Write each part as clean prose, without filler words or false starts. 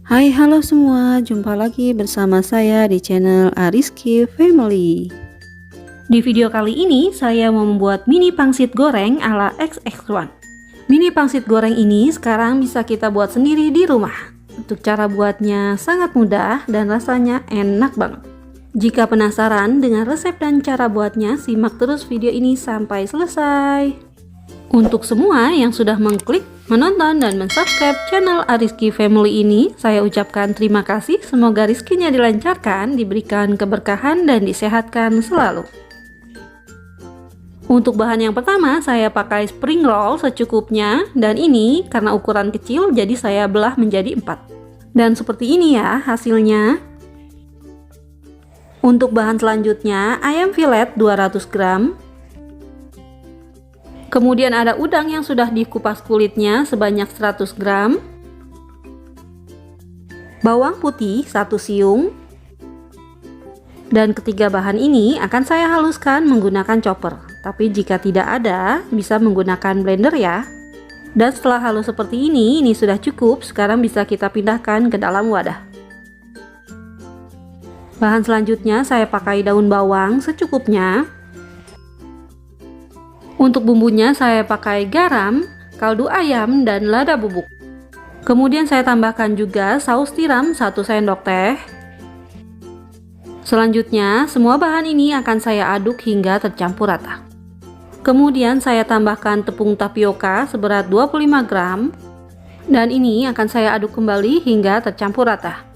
Hai, halo semua, jumpa lagi bersama saya di channel Ariski Family. Di video kali ini saya mau membuat mini pangsit goreng ala XX1. Mini pangsit goreng ini sekarang bisa kita buat sendiri di rumah. Untuk cara buatnya sangat mudah dan rasanya enak banget. Jika penasaran dengan resep dan cara buatnya, simak terus video ini sampai selesai. Untuk semua yang sudah mengklik, menonton, dan mensubscribe channel Ariski Family ini, saya ucapkan terima kasih. Semoga rezekinya dilancarkan, diberikan keberkahan, dan disehatkan selalu. Untuk bahan yang pertama, saya pakai spring roll secukupnya, dan ini karena ukuran kecil, jadi saya belah menjadi 4. Dan seperti ini ya hasilnya. Untuk bahan selanjutnya, ayam filet 200 gram. Kemudian ada udang yang sudah dikupas kulitnya sebanyak 100 gram. Bawang putih 1 siung. Dan ketiga bahan ini akan saya haluskan menggunakan chopper. Tapi jika tidak ada, bisa menggunakan blender ya. Dan setelah halus seperti ini sudah cukup. Sekarang bisa kita pindahkan ke dalam wadah. Bahan selanjutnya saya pakai daun bawang secukupnya. Untuk bumbunya saya pakai garam, kaldu ayam, dan lada bubuk. Kemudian saya tambahkan juga saus tiram 1 sendok teh. Selanjutnya semua bahan ini akan saya aduk hingga tercampur rata. Kemudian saya tambahkan tepung tapioka seberat 25 gram. Dan ini akan saya aduk kembali hingga tercampur rata.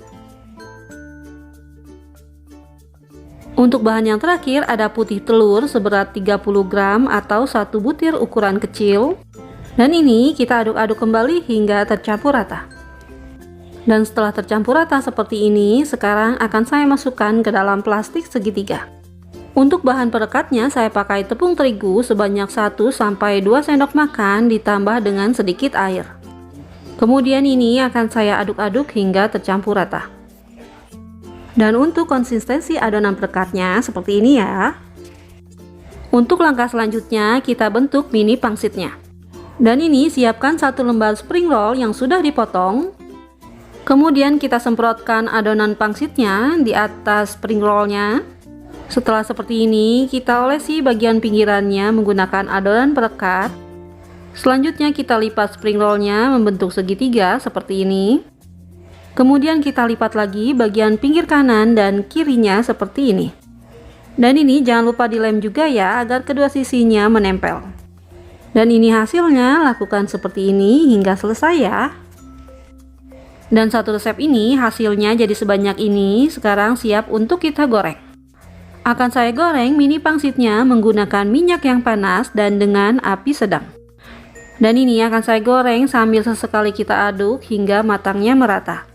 Untuk bahan yang terakhir ada putih telur seberat 30 gram atau 1 butir ukuran kecil. Dan ini kita aduk-aduk kembali hingga tercampur rata. Dan setelah tercampur rata seperti ini, sekarang akan saya masukkan ke dalam plastik segitiga. Untuk bahan perekatnya saya pakai tepung terigu sebanyak 1-2 sendok makan ditambah dengan sedikit air. Kemudian ini akan saya aduk-aduk hingga tercampur rata. Dan untuk konsistensi adonan perekatnya seperti ini ya. Untuk langkah selanjutnya kita bentuk mini pangsitnya. Dan ini siapkan 1 lembar spring roll yang sudah dipotong. Kemudian kita semprotkan adonan pangsitnya di atas spring rollnya. Setelah seperti ini kita olesi bagian pinggirannya menggunakan adonan perekat. Selanjutnya kita lipat spring rollnya membentuk segitiga seperti ini. Kemudian kita lipat lagi bagian pinggir kanan dan kirinya seperti ini. Dan ini jangan lupa dilem juga ya agar kedua sisinya menempel. Dan ini hasilnya, lakukan seperti ini hingga selesai ya. Dan satu resep ini hasilnya jadi sebanyak ini. Sekarang siap untuk kita goreng. Akan saya goreng mini pangsitnya menggunakan minyak yang panas dan dengan api sedang. Dan ini akan saya goreng sambil sesekali kita aduk hingga matangnya merata.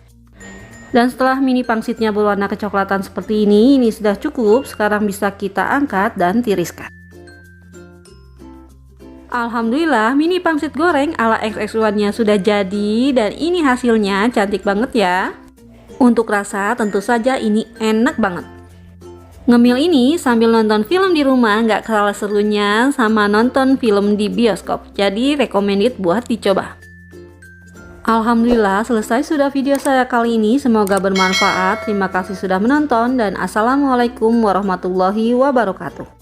Dan setelah mini pangsitnya berwarna kecoklatan seperti ini sudah cukup. Sekarang bisa kita angkat dan tiriskan. Alhamdulillah mini pangsit goreng ala XX1 nya sudah jadi. Dan ini hasilnya cantik banget ya. Untuk rasa tentu saja ini enak banget. Ngemil ini sambil nonton film di rumah nggak kalah serunya sama nonton film di bioskop. Jadi recommended buat dicoba. Alhamdulillah selesai sudah video saya kali ini, semoga bermanfaat. Terima kasih sudah menonton dan assalamualaikum warahmatullahi wabarakatuh.